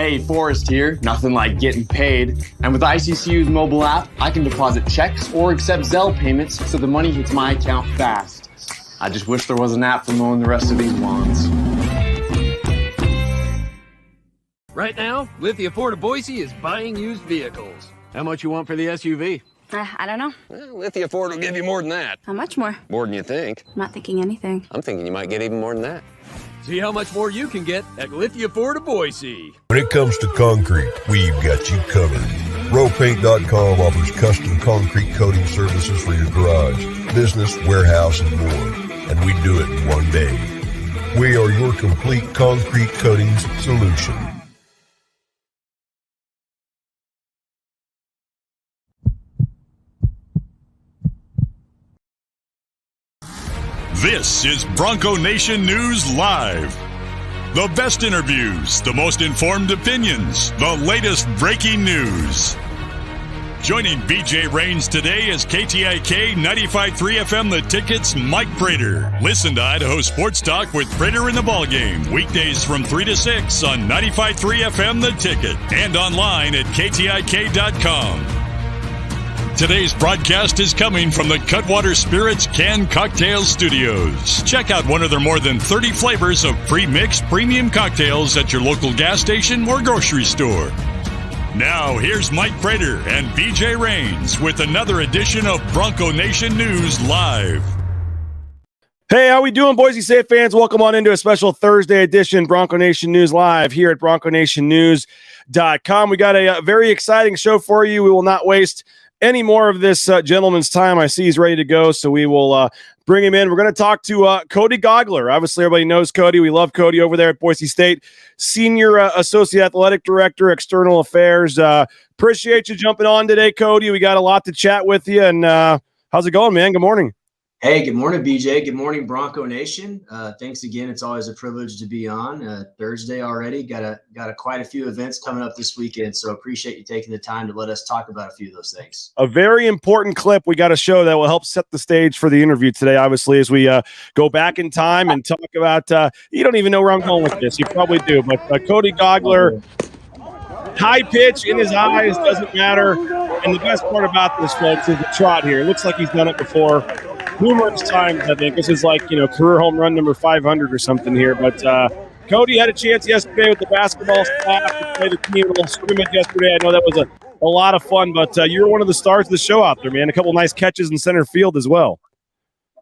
Hey, Forrest here. Nothing like getting paid. And with ICCU's mobile app, I can deposit checks or accept Zelle payments so the money hits my account fast. I just wish there was an app for mowing the rest of these lawns. Right now, Lithia Ford of Boise is buying used vehicles. How much you want for the SUV? I don't know. Well, Lithia Ford will give you more than that. How much more? More than you think. I'm not thinking anything. I'm thinking you might get even more than that. See how much more you can get at Lithia Ford of Boise. When it comes to concrete, we've got you covered. Rowpaint.com offers custom concrete coating services for your garage, business, warehouse, and more. And we do it in one day. We are your complete concrete coatings solution. This is Bronco Nation News Live. The best interviews, the most informed opinions, the latest breaking news. Joining BJ Rains today is KTIK 95.3 FM The Ticket's Mike Prater. Listen to Idaho Sports Talk with Prater in the Ballgame, weekdays from 3 to 6 on 95.3 FM The Ticket and online at KTIK.com. Today's broadcast is coming from the Cutwater Spirits Canned Cocktail Studios. Check out one of their more than 30 flavors of pre-mixed premium cocktails at your local gas station or grocery store. Now, here's Mike Prater and BJ Rains with another edition of Bronco Nation News Live. Hey, how we doing, Boise State fans? Welcome on into a special Thursday edition Bronco Nation News Live here at BroncoNationNews.com. We got a very exciting show for you. We will not waste any more of this gentleman's time. I see he's ready to go, so we will bring him in. We're going to talk to Cody Gougler. Obviously, everybody knows Cody. We love Cody over there at Boise State. Senior Associate Athletic Director, External Affairs. Appreciate you jumping on today, Cody. We got a lot to chat with you. And how's it going, man? Good morning. Hey, good morning, BJ. Good morning, Bronco Nation. Thanks again. It's always a privilege to be on Thursday already. Got quite a few events coming up this weekend, so appreciate you taking the time to let us talk about a few of those things. A very important clip we got to show that will help set the stage for the interview today, obviously, as we go back in time and talk about you don't even know where I'm going with this. You probably do, but Cody Gougler, high pitch in his eyes, doesn't matter. And the best part about this, folks, is the trot here. It looks like he's done it before. Numerous times, I think. This is like, career home run number 500 or something here. But Cody had a chance yesterday with the basketball staff to play the team, a little scrimmage yesterday. I know that was a lot of fun, but you were one of the stars of the show out there, man. A couple nice catches in center field as well.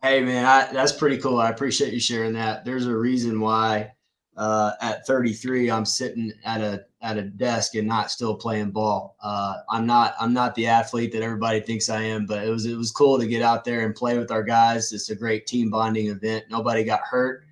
Hey, man, that's pretty cool. I appreciate you sharing that. There's a reason why at 33 I'm sitting at a desk and not still playing ball. I'm not the athlete that everybody thinks I am, but it was cool to get out there and play with our guys. It's a great team bonding event. Nobody got hurt.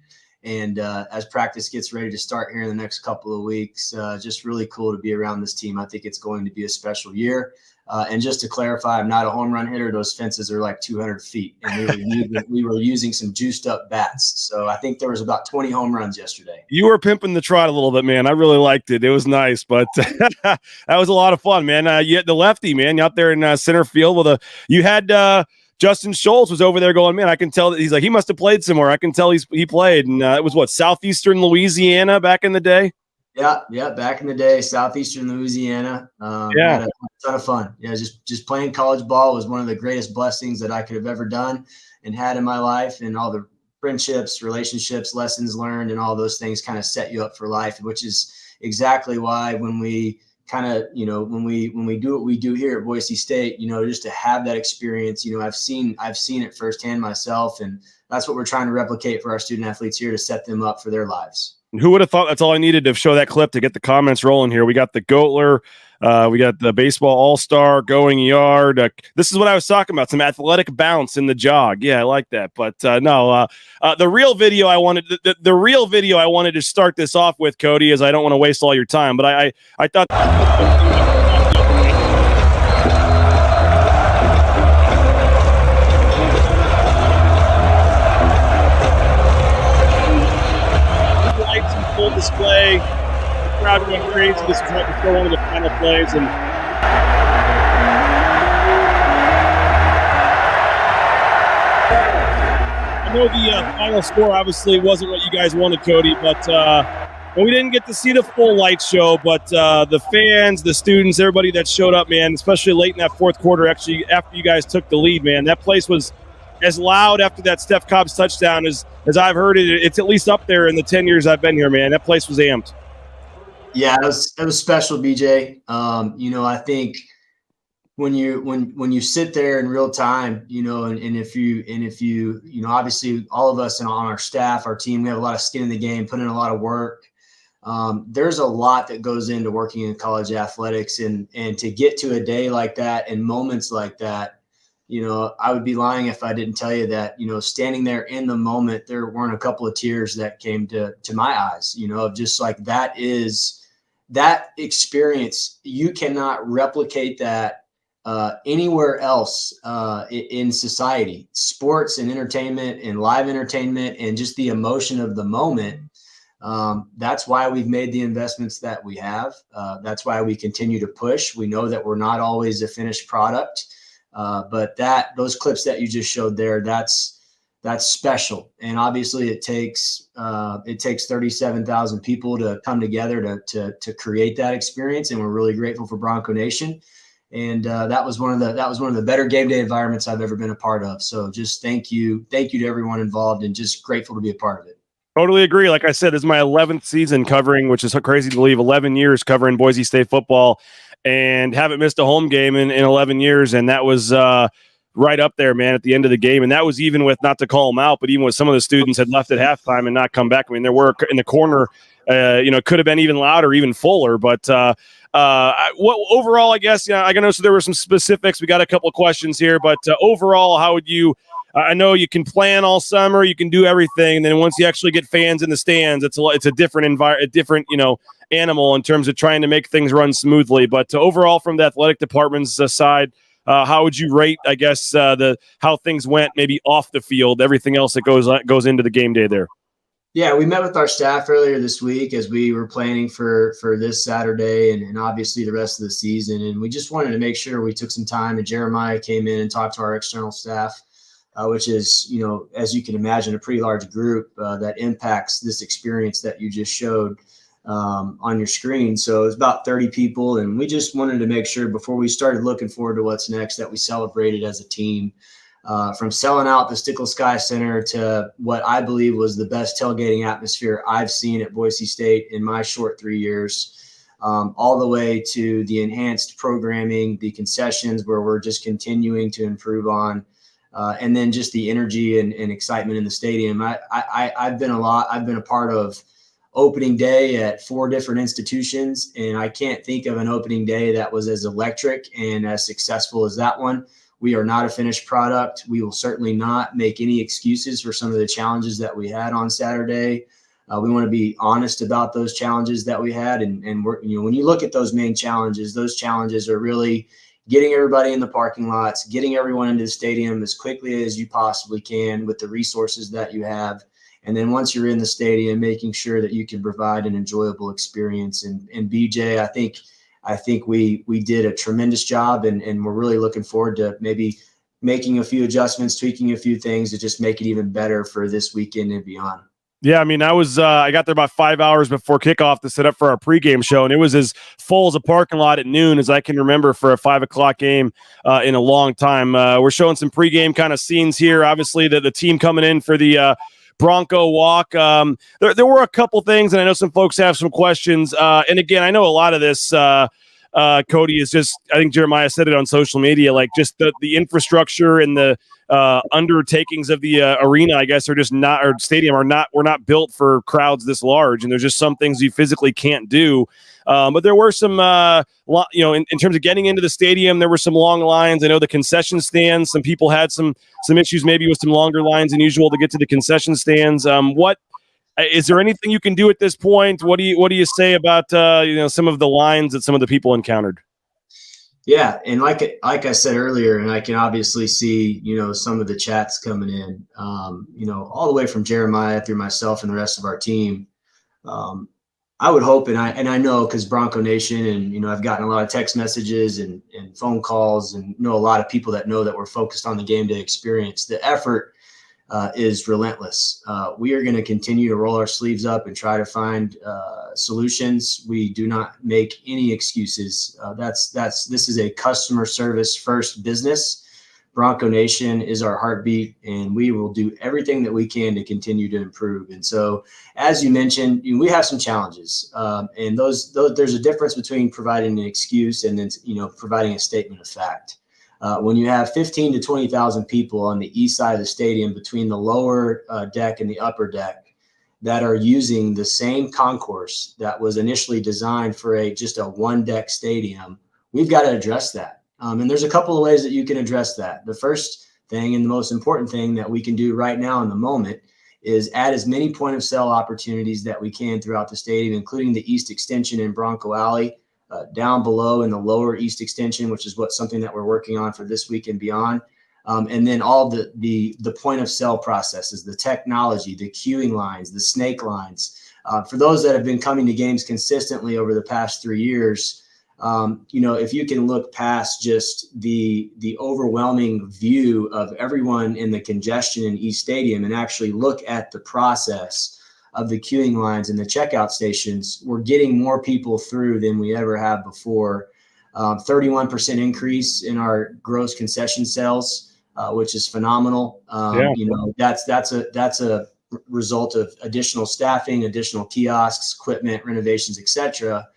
And as practice gets ready to start here in the next couple of weeks, just really cool to be around this team. I think it's going to be a special year. And just to clarify, I'm not a home run hitter. Those fences are like 200 feet, and we were using some juiced up bats. So I think there was about 20 home runs yesterday. You were pimping the trot a little bit, man. I really liked it. It was nice, but that was a lot of fun, man. You had the lefty, man, out there in center field you had Justin Schultz was over there going, man, I can tell that he's like, he must have played somewhere. I can tell he played. And it was Southeastern Louisiana back in the day. Yeah. Back in the day, Southeastern Louisiana. Had a ton of fun. Yeah, just playing college ball was one of the greatest blessings that I could have ever done and had in my life. And all the friendships, relationships, lessons learned, and all those things kind of set you up for life, which is exactly why when we kind of, when we do what we do here at Boise State, just to have that experience, I've seen it firsthand myself, and that's what we're trying to replicate for our student athletes here to set them up for their lives. Who would have thought that's all I needed to show that clip to get the comments rolling here? We got the Gougler, we got the baseball all-star going yard. This is what I was talking about, some athletic bounce in the jog. Yeah, I like that. But the real video I wanted to start this off with, Cody, is I don't want to waste all your time, but I thought full display. The crowd went crazy. This was right before one of the final plays, and I know the final score obviously wasn't what you guys wanted, Cody, but And we didn't get to see the full light show, but the fans, the students, everybody that showed up, man, especially late in that fourth quarter, actually after you guys took the lead, man, that place was as loud after that Steph Cobb's touchdown as I've heard it. It's at least up there in the 10 years I've been here, man. That place was amped. Yeah, it was special, BJ. I think when you sit there in real time, and if you obviously all of us and on our staff, our team, we have a lot of skin in the game, put in a lot of work. There's a lot that goes into working in college athletics, and to get to a day like that and moments like that, I would be lying if I didn't tell you that, standing there in the moment, there weren't a couple of tears that came to my eyes, of just like that experience. You cannot replicate that anywhere else in society. Sports and entertainment and live entertainment and just the emotion of the moment. That's why we've made the investments that we have. That's why we continue to push. We know that we're not always a finished product, but those clips that you just showed there, that's special. And obviously it takes 37,000 people to come together to create that experience. And we're really grateful for Bronco Nation. And that was one of the better game day environments I've ever been a part of. So just thank you to everyone involved, and just grateful to be a part of it. Totally agree. Like I said, this is my 11th season covering, which is so crazy to believe, 11 years covering Boise State football, and haven't missed a home game in 11 years. And that was right up there, man, at the end of the game. And that was even with, not to call them out, but even with some of the students had left at halftime and not come back. I mean, there were in the corner, it could have been even louder, even fuller. But overall, I guess, I know so there were some specifics. We got a couple of questions here, but overall, how would you? I know you can plan all summer, you can do everything, and then once you actually get fans in the stands, it's a different animal in terms of trying to make things run smoothly. But overall, from the athletic department's side, how would you rate, I guess, how things went, maybe off the field, everything else that goes into the game day there? Yeah, we met with our staff earlier this week as we were planning for this Saturday and obviously the rest of the season. And we just wanted to make sure we took some time, and Jeremiah came in and talked to our external staff, which is, as you can imagine, a pretty large group that impacts this experience that you just showed on your screen. So it's about 30 people. And we just wanted to make sure before we started looking forward to what's next that we celebrated as a team. From selling out the Stickle Sky Center to what I believe was the best tailgating atmosphere I've seen at Boise State in my short 3 years, all the way to the enhanced programming, the concessions where we're just continuing to improve on, and then just the energy and excitement in the stadium. I've been a part of opening day at 4 different institutions, and I can't think of an opening day that was as electric and as successful as that one. We are not a finished product. We will certainly not make any excuses for some of the challenges that we had on Saturday. We want to be honest about those challenges that we had. And we're, when you look at those main challenges, those challenges are really getting everybody in the parking lots, getting everyone into the stadium as quickly as you possibly can with the resources that you have. And then once you're in the stadium, making sure that you can provide an enjoyable experience. And BJ, I think we did a tremendous job, and we're really looking forward to maybe making a few adjustments, tweaking a few things to just make it even better for this weekend and beyond. Yeah, I mean, I got there about 5 hours before kickoff to set up for our pregame show, and it was as full as a parking lot at noon as I can remember for a 5 o'clock game in a long time. We're showing some pregame kind of scenes here. Obviously, the team coming in for the Bronco walk. There were a couple things, and I know some folks have some questions. And again, I know a lot of this, Cody, is just, I think Jeremiah said it on social media, like just the infrastructure and the undertakings of the arena, I guess, are just not, or stadium we're not built for crowds this large. And there's just some things you physically can't do. But there were some, in terms of getting into the stadium, there were some long lines. I know the concession stands, some people had some issues maybe with some longer lines than usual to get to the concession stands. Is there anything you can do at this point? What do you say about some of the lines that some of the people encountered? Yeah, and like I said earlier, and I can obviously see some of the chats coming in, all the way from Jeremiah through myself and the rest of our team. I would hope, and I know, because Bronco Nation, and I've gotten a lot of text messages and phone calls, and know a lot of people that know that we're focused on the game day experience. The effort is relentless. We are going to continue to roll our sleeves up and try to find solutions. We do not make any excuses. This is a customer service first business. Bronco Nation is our heartbeat, and we will do everything that we can to continue to improve. And so, as you mentioned, we have some challenges, and those there's a difference between providing an excuse and then providing a statement of fact. When you have 15 to 20,000 people on the east side of the stadium between the lower deck and the upper deck that are using the same concourse that was initially designed for just a one deck stadium, we've got to address that. And there's a couple of ways that you can address that. The first thing and the most important thing that we can do right now in the moment is add as many point of sale opportunities that we can throughout the stadium, including the east extension in Bronco Alley, down below in the lower east extension, which is something that we're working on for this week and beyond. And then all the point of sale processes, the technology, the queuing lines, the snake lines. For those that have been coming to games consistently over the past 3 years, if you can look past just the overwhelming view of everyone in the congestion in East Stadium and actually look at the process of the queuing lines and the checkout stations, we're getting more people through than we ever have before. 31% increase in our gross concession sales, which is phenomenal. That's a result of additional staffing, additional kiosks, equipment, renovations, etc.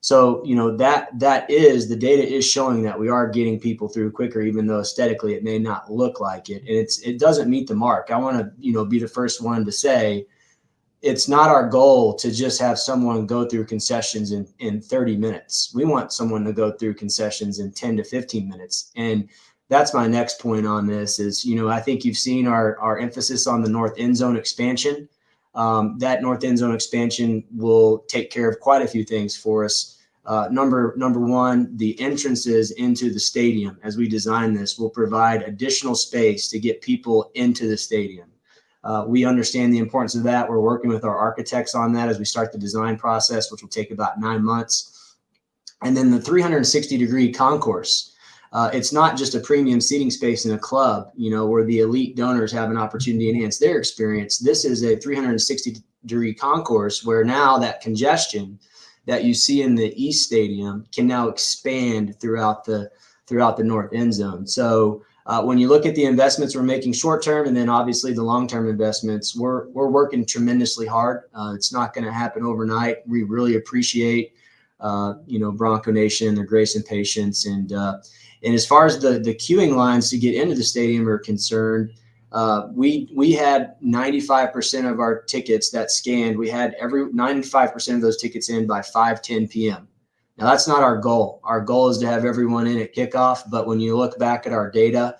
So, the data is showing that we are getting people through quicker, even though aesthetically it may not look like it. And it doesn't meet the mark. I want to, be the first one to say it's not our goal to just have someone go through concessions in 30 minutes. We want someone to go through concessions in 10 to 15 minutes. And that's my next point on this is, I think you've seen our emphasis on the north end zone expansion. That north end zone expansion will take care of quite a few things for us. Number one, the entrances into the stadium as we design this will provide additional space to get people into the stadium. We understand the importance of that. We're working with our architects on that as we start the design process, which will take about 9 months. And then the 360-degree concourse. It's not just a premium seating space in a club, where the elite donors have an opportunity to enhance their experience. This is a 360-degree concourse where now that congestion that you see in the East Stadium can now expand throughout the north end zone. So when you look at the investments we're making short term and then obviously the long term investments, we're working tremendously hard. It's not going to happen overnight. We really appreciate Bronco Nation, their grace and patience, and as far as the queuing lines to get into the stadium are concerned, we had 95% of our tickets that scanned. We had 95% of those tickets in by 5:10 p.m. Now that's not our goal. Our goal is to have everyone in at kickoff. But when you look back at our data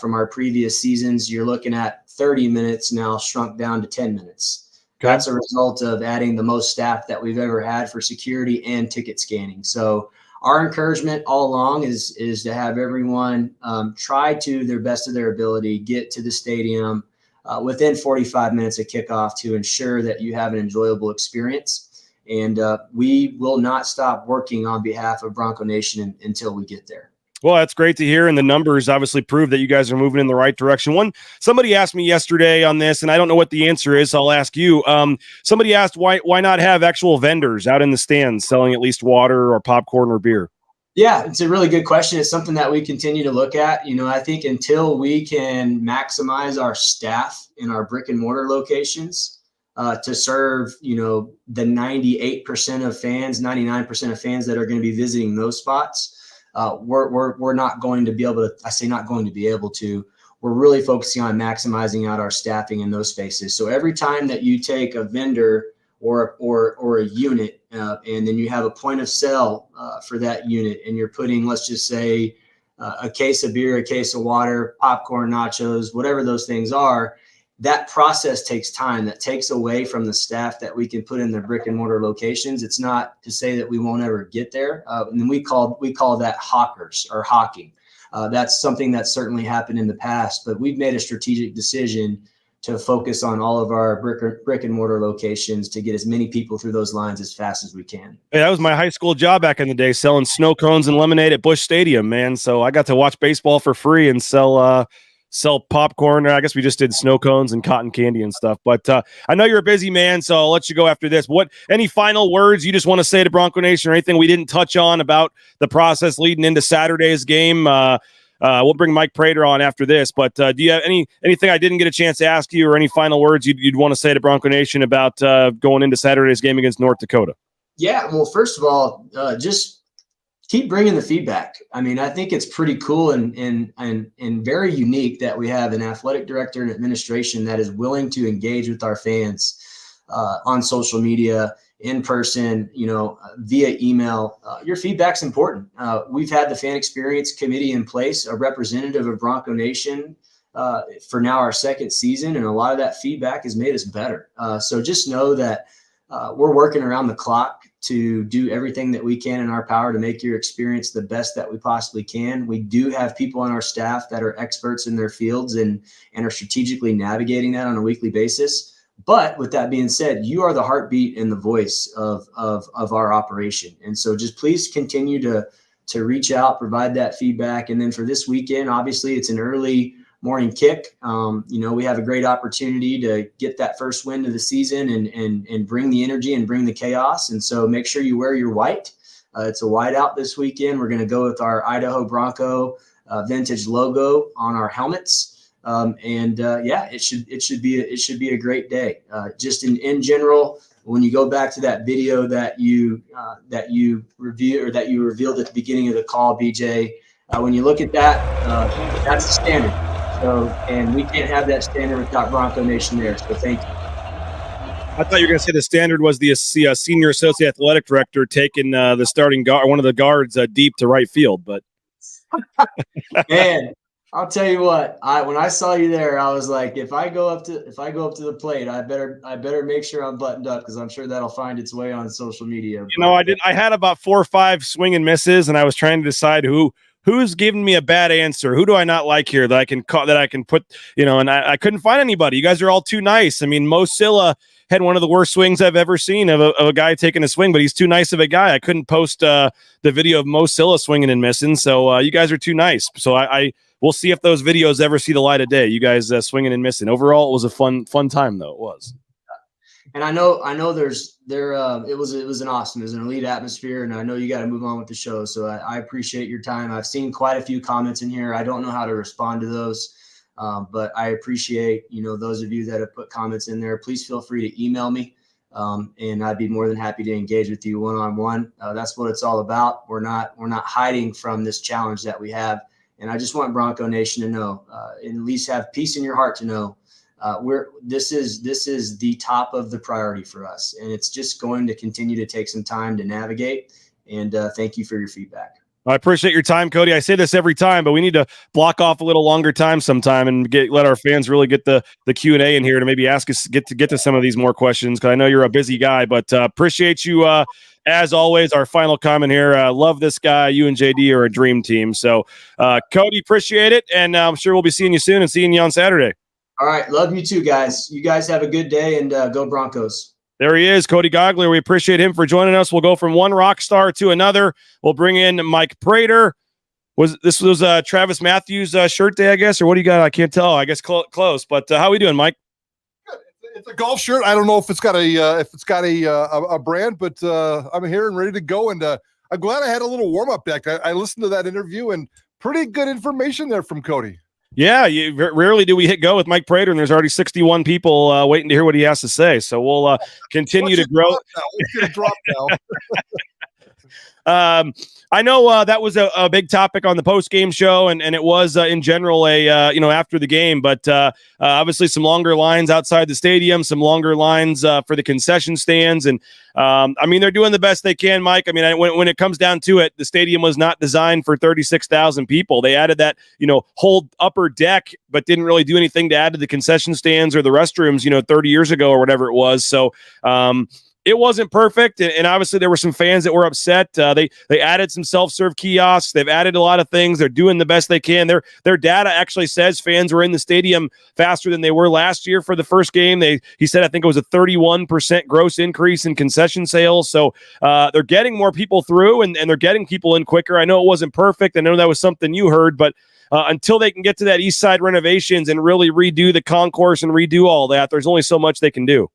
from our previous seasons, you're looking at 30 minutes now shrunk down to 10 minutes. Okay. That's a result of adding the most staff that we've ever had for security and ticket scanning. So our encouragement all along is to have everyone try to their best of their ability, get to the stadium within 45 minutes of kickoff to ensure that you have an enjoyable experience. And we will not stop working on behalf of Bronco Nation until we get there. Well, that's great to hear, and the numbers obviously prove that you guys are moving in the right direction. Somebody asked me yesterday on this, and I don't know what the answer is, so I'll ask you. Somebody asked why not have actual vendors out in the stands selling at least water or popcorn or beer? Yeah, it's a really good question. It's something that we continue to look at. I think until we can maximize our staff in our brick and mortar locations to serve, the 98% of fans, 99% of fans that are going to be visiting those spots, we're not going to be able to. I say not going to be able to. We're really focusing on maximizing out our staffing in those spaces. So every time that you take a vendor or a unit and then you have a point of sale for that unit, and you're putting, let's just say, a case of beer, a case of water, popcorn, nachos, whatever those things are, that process takes time. That takes away from the staff that we can put in their brick and mortar locations. It's not to say that we won't ever get there. And we call that hawkers or hawking. That's something that certainly happened in the past, but we've made a strategic decision to focus on all of our brick and mortar locations to get as many people through those lines as fast as we can. Hey, that was my high school job back in the day, selling snow cones and lemonade at Busch Stadium, man. So I got to watch baseball for free and sell sell popcorn. I guess we just did snow cones and cotton candy and stuff. But I know you're a busy man, so I'll let you go after this. Any final words you just want to say to Bronco Nation or anything we didn't touch on about the process leading into Saturday's game? We'll bring Mike Prater on after this. But do you have anything I didn't get a chance to ask you or any final words you'd want to say to Bronco Nation about going into Saturday's game against North Dakota? Yeah, well, first of all, just keep bringing the feedback. I mean, I think it's pretty cool and very unique that we have an athletic director and administration that is willing to engage with our fans on social media, in person, via email. Your feedback's important. We've had the fan experience committee in place, a representative of Bronco Nation for now our second season, and a lot of that feedback has made us better. So just know that we're working around the clock to do everything that we can in our power to make your experience the best that we possibly can. We do have people on our staff that are experts in their fields and are strategically navigating that on a weekly basis. But with that being said, you are the heartbeat and the voice of our operation. And so just please continue to reach out, provide that feedback. And then for this weekend, obviously it's an early morning kick. We have a great opportunity to get that first win of the season and bring the energy and bring the chaos. And so make sure you wear your white. It's a white out this weekend. We're going to go with our Idaho Bronco vintage logo on our helmets. It should be a great day. Just in general, when you go back to that video that you revealed at the beginning of the call, BJ, when you look at that, that's the standard. So, and we can't have that standard without Bronco Nation there. So thank you. I thought you were going to say the standard was the senior associate athletic director taking the starting guard, one of the guards, deep to right field. But man, I'll tell you what. When I saw you there, I was like, if I go up to the plate, I better make sure I'm buttoned up because I'm sure that'll find its way on social media. I had about 4 or 5 swing and misses, and I was trying to decide who's giving me a bad answer. Who do I not like here that I can call, that I can put, and I couldn't find anybody. You guys are all too nice. I mean, Mo Silla had one of the worst swings I've ever seen of a guy taking a swing, but he's too nice of a guy. I couldn't post the video of Mo Silla swinging and missing. So you guys are too nice. So we'll see if those videos ever see the light of day. You guys swinging and missing. Overall, it was a fun time though. It was. And I know it was an awesome, it was an elite atmosphere, and I know you got to move on with the show. So I appreciate your time. I've seen quite a few comments in here. I don't know how to respond to those, but I appreciate, those of you that have put comments in there. Please feel free to email me, and I'd be more than happy to engage with you one-on-one. That's what it's all about. We're not hiding from this challenge that we have. And I just want Bronco Nation to know, and at least have peace in your heart to know, this is the top of the priority for us, and it's just going to continue to take some time to navigate. And thank you for your feedback. I appreciate your time, Cody. I say this every time, but we need to block off a little longer time sometime and let our fans really get the Q&A in here to maybe ask us get to some of these more questions, because I know you're a busy guy. But appreciate you as always. Our final comment here: love this guy. You and JD are a dream team. So Cody, appreciate it, and I'm sure we'll be seeing you soon and seeing you on Saturday. All right. Love you too, guys. You guys have a good day, and go Broncos. There he is, Cody Gougler. We appreciate him for joining us. We'll go from one rock star to another. We'll bring in Mike Prater. This was Travis Matthews' shirt day, I guess, or what do you got? I can't tell. I guess close. But how we doing, Mike? It's a golf shirt. I don't know if it's got a brand, but I'm here and ready to go. And I'm glad I had a little warm up deck. I listened to that interview, and pretty good information there from Cody. Yeah, rarely do we hit go with Mike Prater, and there's already 61 people waiting to hear what he has to say. So we'll continue to grow. Drop now. I know that was a big topic on the post-game show, and it was in general after the game, but obviously some longer lines outside the stadium, some longer lines for the concession stands, and they're doing the best they can, Mike. I mean, when it comes down to it, the stadium was not designed for 36,000 people. They added that whole upper deck, but didn't really do anything to add to the concession stands or the restrooms 30 years ago or whatever it was. So it wasn't perfect, and obviously there were some fans that were upset. They added some self-serve kiosks. They've added a lot of things. They're doing the best they can. Their data actually says fans were in the stadium faster than they were last year for the first game. He said I think it was a 31% gross increase in concession sales. So they're getting more people through, and they're getting people in quicker. I know it wasn't perfect. I know that was something you heard, but until they can get to that east side renovations and really redo the concourse and redo all that, there's only so much they can do.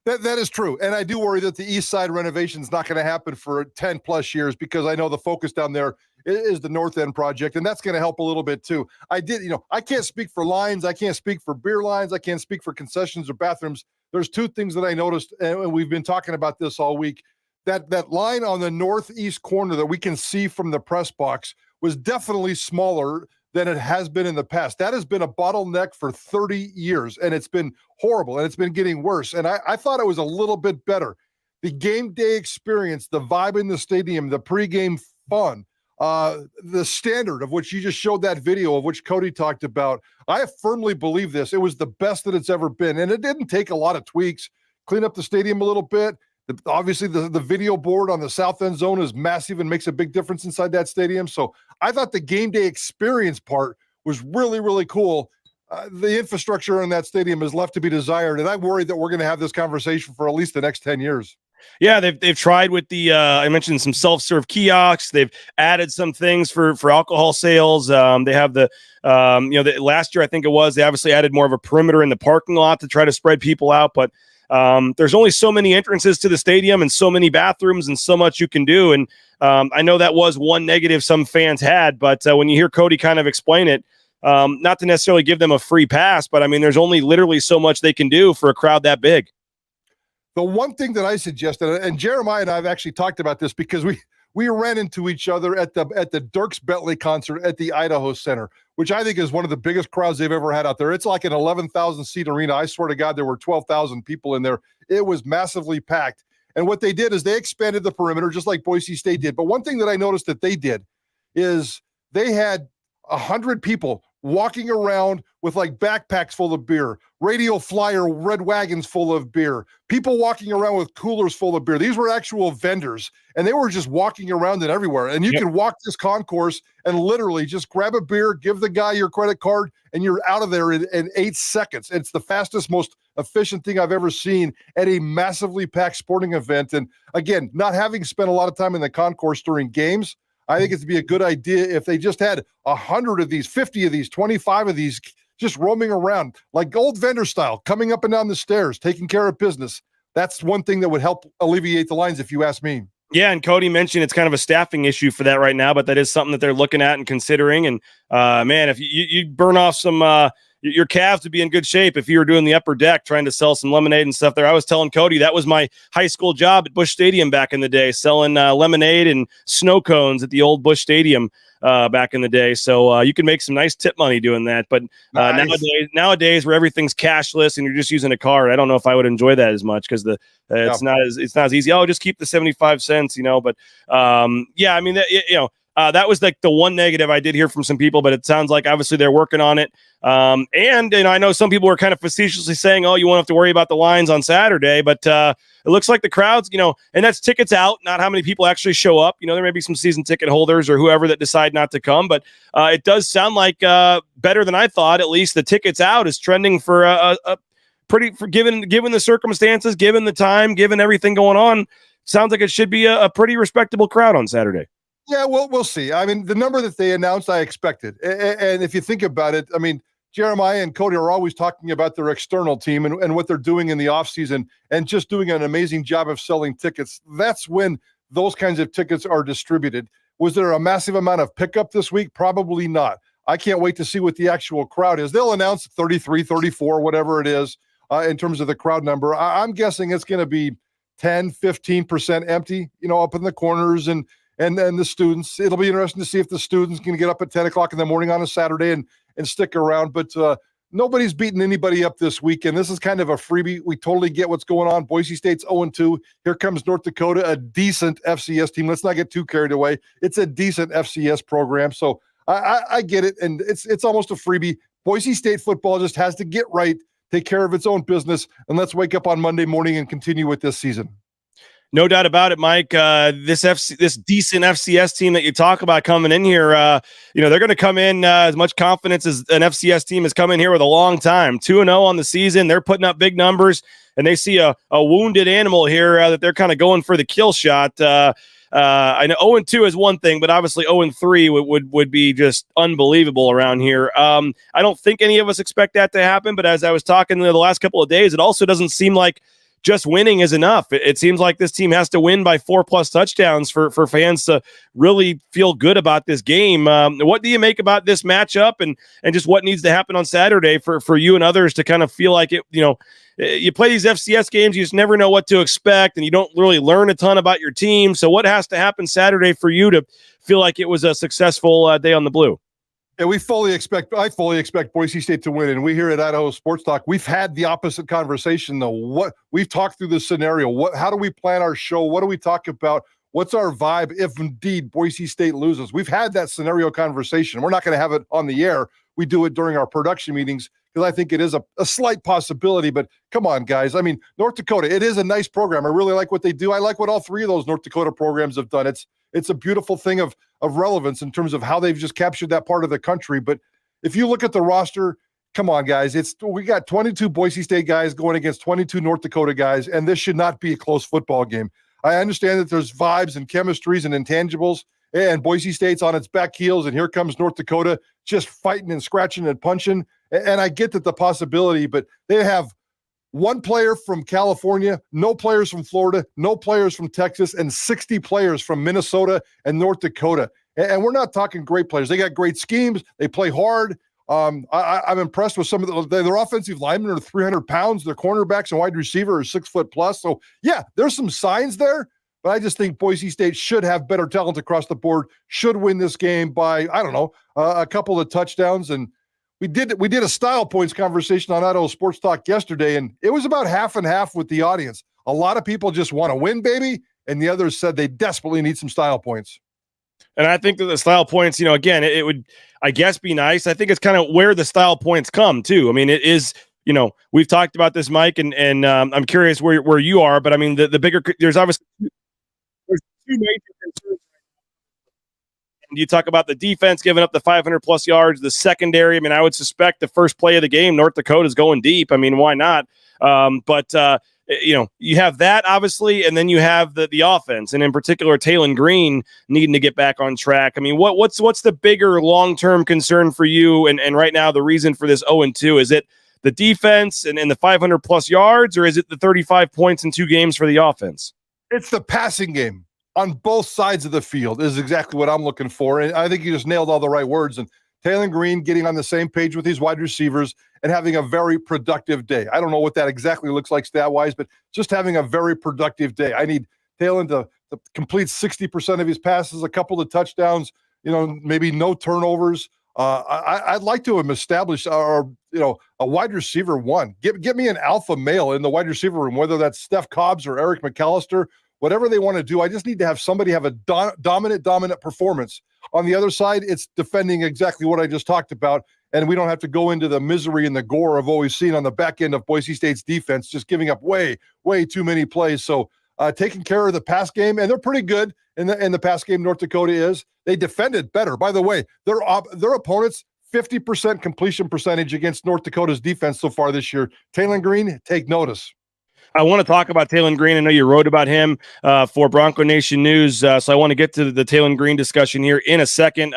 That is true. And I do worry that the east side renovation is not going to happen for 10 plus years, because I know the focus down there is the north end project, and that's going to help a little bit too. I can't speak for lines. I can't speak for beer lines. I can't speak for concessions or bathrooms. There's two things that I noticed, and we've been talking about this all week. That line on the northeast corner that we can see from the press box was definitely smaller than it has been in the past. That has been a bottleneck for 30 years, and it's been horrible, and it's been getting worse. And I thought it was a little bit better. The game day experience, the vibe in the stadium, the pregame fun, the standard of which you just showed that video of which Cody talked about. I firmly believe this. It was the best that it's ever been, and it didn't take a lot of tweaks. Clean up the stadium a little bit. Obviously, the video board on the south end zone is massive and makes a big difference inside that stadium. So I thought the game day experience part was really, really cool. The infrastructure in that stadium is left to be desired, and I'm worried that we're going to have this conversation for at least the next 10 years. Yeah, they've tried with the I mentioned some self-serve kiosks. They've added some things for alcohol sales. They have the last year I think it was, they obviously added more of a perimeter in the parking lot to try to spread people out, but there's only so many entrances to the stadium and so many bathrooms and so much you can do. And I know that was one negative some fans had, but when you hear Cody kind of explain it, not to necessarily give them a free pass, but I mean, there's only literally so much they can do for a crowd that big. The one thing that I suggested, and Jeremiah and I have actually talked about this because we ran into each other at the Dierks Bentley concert at the Idaho Center, which I think is one of the biggest crowds they've ever had out there. It's like an 11,000 seat arena. I swear to God, there were 12,000 people in there. It was massively packed. And what they did is they expanded the perimeter just like Boise State did. But one thing that I noticed that they did is they had 100 people walking around with like backpacks full of beer, radio flyer red wagons full of beer, people walking around with coolers full of beer. These were actual vendors, and they were just walking around it everywhere. And you can walk this concourse and literally just grab a beer, give the guy your credit card, and you're out of there in 8 seconds. It's the fastest, most efficient thing I've ever seen at a massively packed sporting event. And again, not having spent a lot of time in the concourse during games, I think it'd be a good idea if they just had 100 of these, 50 of these, 25 of these, just roaming around like old vendor style, coming up and down the stairs, taking care of business. That's one thing that would help alleviate the lines, if you ask me. Yeah, and Cody mentioned it's kind of a staffing issue for that right now, but that is something that they're looking at and considering. And man, if you burn off some your calves would be in good shape if you were doing the upper deck trying to sell some lemonade and stuff there. I was telling Cody that was my high school job at Busch Stadium back in the day, selling lemonade and snow cones at the old Busch Stadium back in the day. So you can make some nice tip money doing that. But nice. nowadays where everything's cashless and you're just using a card, I don't know if I would enjoy that as much because it's not as easy. Oh, just keep the 75 cents, But yeah, I mean, that was like the one negative I did hear from some people, but it sounds like obviously they're working on it. And I know some people were kind of facetiously saying, oh, you won't have to worry about the lines on Saturday, but it looks like the crowds, and that's tickets out, not how many people actually show up. There may be some season ticket holders or whoever that decide not to come, but it does sound like better than I thought. At least the tickets out is trending for a pretty, given the circumstances, given the time, given everything going on, sounds like it should be a pretty respectable crowd on Saturday. Yeah, we'll see. I mean, the number that they announced, I expected. And if you think about it, I mean, Jeremiah and Cody are always talking about their external team and what they're doing in the offseason and just doing an amazing job of selling tickets. That's when those kinds of tickets are distributed. Was there a massive amount of pickup this week? Probably not. I can't wait to see what the actual crowd is. They'll announce 33, 34, whatever it is in terms of the crowd number. I'm guessing it's going to be 10, 15% empty, up in the corners and the students. It'll be interesting to see if the students can get up at 10 o'clock in the morning on a Saturday and stick around. But nobody's beating anybody up this weekend. This is kind of a freebie. We totally get what's going on. Boise State's 0-2. Here comes North Dakota, a decent FCS team. Let's not get too carried away. It's a decent FCS program. So I get it. And it's almost a freebie. Boise State football just has to get right, take care of its own business, and let's wake up on Monday morning and continue with this season. No doubt about it, Mike. This decent FCS team that you talk about coming in here, they're going to come in as much confidence as an FCS team has come in here with a long time. 2-0 on the season. They're putting up big numbers, and they see a wounded animal here that they're kind of going for the kill shot. I know 0-2 is one thing, but obviously 0-3 would be just unbelievable around here. I don't think any of us expect that to happen, but as I was talking the last couple of days, it also doesn't seem like just winning is enough. It seems like this team has to win by 4+ touchdowns for fans to really feel good about this game. What do you make about this matchup and just what needs to happen on Saturday for you and others to kind of feel like it, you play these FCS games, you just never know what to expect, and you don't really learn a ton about your team. So what has to happen Saturday for you to feel like it was a successful day on the Blue? Yeah, I fully expect Boise State to win. And we here at Idaho Sports Talk, we've had the opposite conversation, though. What we've talked through this scenario. How do we plan our show? What do we talk about? What's our vibe if indeed Boise State loses? We've had that scenario conversation. We're not going to have it on the air. We do it during our production meetings because I think it is a slight possibility. But come on, guys. I mean, North Dakota, it is a nice program. I really like what they do. I like what all three of those North Dakota programs have done. It's a beautiful thing of relevance in terms of how they've just captured that part of the country. But if you look at the roster, come on, guys, we got 22 Boise State guys going against 22 North Dakota guys, and this should not be a close football game. I understand that there's vibes and chemistries and intangibles, and Boise State's on its back heels, and here comes North Dakota just fighting and scratching and punching. And I get that the possibility, but they have one player from California, no players from Florida, no players from Texas, and 60 players from Minnesota and North Dakota. And we're not talking great players. They got great schemes. They play hard. I'm impressed with some of their offensive linemen are 300 pounds. Their cornerbacks and wide receiver are 6 foot plus. So, yeah, there's some signs there. But I just think Boise State should have better talent across the board, should win this game by, a couple of touchdowns. And we did a style points conversation on Idaho Sports Talk yesterday, and it was about half and half with the audience. A lot of people just want to win, baby, and the others said they desperately need some style points. And I think that the style points, again, it would, I guess, be nice. I think it's kind of where the style points come, too. I mean, it is, we've talked about this, Mike, and I'm curious where you are, but I mean, the bigger, there's obviously there's two major concerns. You talk about the defense giving up the 500+ yards, the secondary. I mean, I would suspect the first play of the game, North Dakota's going deep. I mean, why not? But you have that, obviously, and then you have the offense, and in particular, Taylen Green needing to get back on track. I mean, what's the bigger long-term concern for you? And right now, the reason for this 0-2, is it the defense and the 500+ yards, or is it the 35 points in 2 games for the offense? It's the passing game on both sides of the field is exactly what I'm looking for. And I think you just nailed all the right words. And Taylen Green getting on the same page with these wide receivers and having a very productive day. I don't know what that exactly looks like stat-wise, but just having a very productive day. I need Taylen to complete 60% of his passes, a couple of touchdowns, maybe no turnovers. I'd like to have established a wide receiver one. Get me an alpha male in the wide receiver room, whether that's Steph Cobbs or Eric McAllister, whatever they want to do. I just need to have somebody have a dominant performance. On the other side, it's defending exactly what I just talked about, and we don't have to go into the misery and the gore of what we've seen on the back end of Boise State's defense, just giving up way too many plays. So taking care of the pass game, and they're pretty good in the pass game. North Dakota is. They defended better. By the way, their opponents 50% completion percentage against North Dakota's defense so far this year. Taylen Green, take notice. I want to talk about Taylen Green. I know you wrote about him for Bronco Nation News, so I want to get to the Taylen Green discussion here in a second.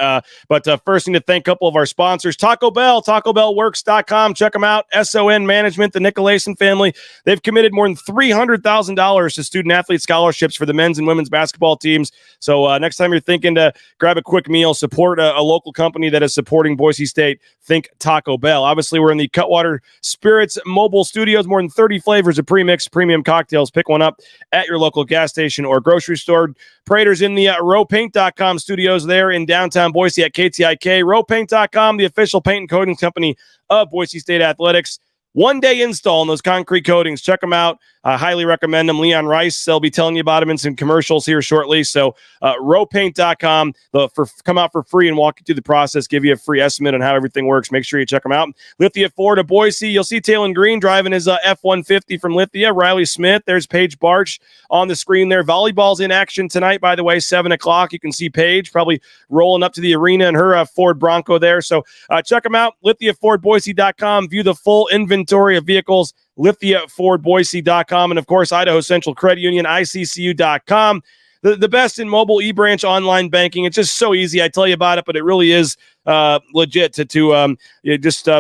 But first, I need to thank a couple of our sponsors. Taco Bell, TacoBellWorks.com. Check them out. SON Management, the Nicolason family. They've committed more than $300,000 to student-athlete scholarships for the men's and women's basketball teams. So next time you're thinking to grab a quick meal, support a local company that is supporting Boise State, think Taco Bell. Obviously, we're in the Cutwater Spirits mobile studios. More than 30 flavors of premix premium cocktails. Pick one up at your local gas station or grocery store. Prater's in the rowpaint.com studios there in downtown Boise at KTIK. Rowpaint.com, the official paint and coating company of Boise State Athletics. One-day install on those concrete coatings. Check them out. I highly recommend them. Leon Rice, they'll be telling you about them in some commercials here shortly. So rowpaint.com. They'll come out for free and walk you through the process, give you a free estimate on how everything works. Make sure you check them out. Lithia Ford of Boise. You'll see Taylen Green driving his F-150 from Lithia. Riley Smith. There's Paige Barch on the screen there. Volleyball's in action tonight, by the way, 7 o'clock. You can see Paige probably rolling up to the arena in her Ford Bronco there. So check them out. LithiaFordBoise.com. View the full inventory of vehicles. LithiaFordBoise.com, and of course, Idaho Central Credit Union, ICCU.com. The best in mobile e-branch online banking. It's just so easy. I tell you about it, but it really is legit to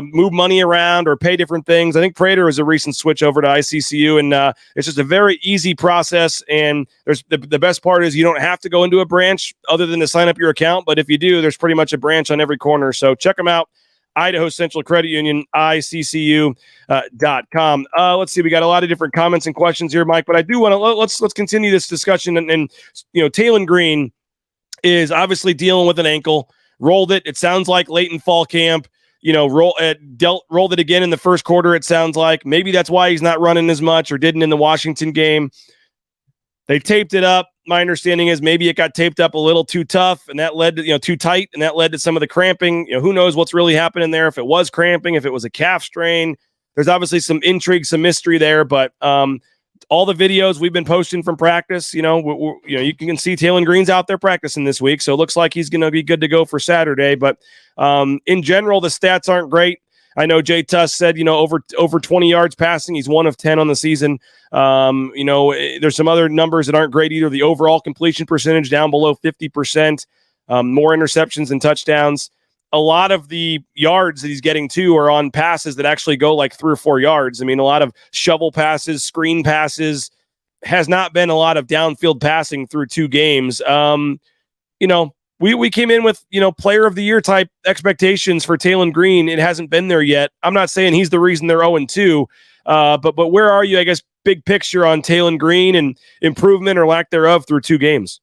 move money around or pay different things. I think Prater was a recent switch over to ICCU, and it's just a very easy process. And there's the best part is you don't have to go into a branch other than to sign up your account. But if you do, there's pretty much a branch on every corner. So check them out. Idaho Central Credit Union, ICCU.com. Let's see. We got a lot of different comments and questions here, Mike, but I do want to let's continue this discussion. And Taylen Green is obviously dealing with an ankle, rolled it. It sounds like late in fall camp, rolled it again in the first quarter. It sounds like maybe that's why he's not running as much or didn't in the Washington game. They taped it up. My understanding is maybe it got taped up a little too tough, and that led to, too tight, and that led to some of the cramping. Who knows what's really happening there, if it was cramping, if it was a calf strain. There's obviously some intrigue, some mystery there, but all the videos we've been posting from practice, you can see Taylen Green's out there practicing this week, so it looks like he's going to be good to go for Saturday. But in general, the stats aren't great. I know Jay Tuss said, over 20 yards passing. He's 1 of 10 on the season. There's some other numbers that aren't great either. The overall completion percentage down below 50%, more interceptions than touchdowns. A lot of the yards that he's getting to are on passes that actually go like 3 or 4 yards. I mean, a lot of shovel passes, screen passes, has not been a lot of downfield passing through 2 games. We came in with, player of the year type expectations for Taylen Green. It hasn't been there yet. I'm not saying he's the reason they're 0-2, but where are you, I guess, big picture on Taylen Green and improvement or lack thereof through 2 games?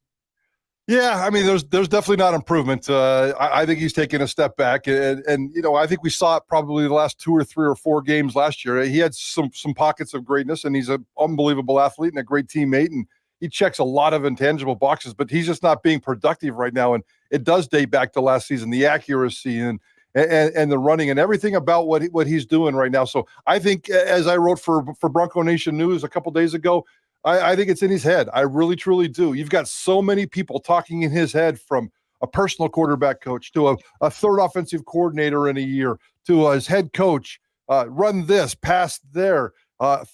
Yeah, I mean, there's definitely not improvement. I think he's taken a step back, and I think we saw it probably the last 2 or 3 or 4 games last year. He had some pockets of greatness, and he's an unbelievable athlete and a great teammate, and he checks a lot of intangible boxes, but he's just not being productive right now. And it does date back to last season, the accuracy and the running and everything about what he's doing right now. So I think, as I wrote for Bronco Nation News a couple days ago, I think it's in his head. I really, truly do. You've got so many people talking in his head, from a personal quarterback coach to a third offensive coordinator in a year to his head coach, run this, pass there.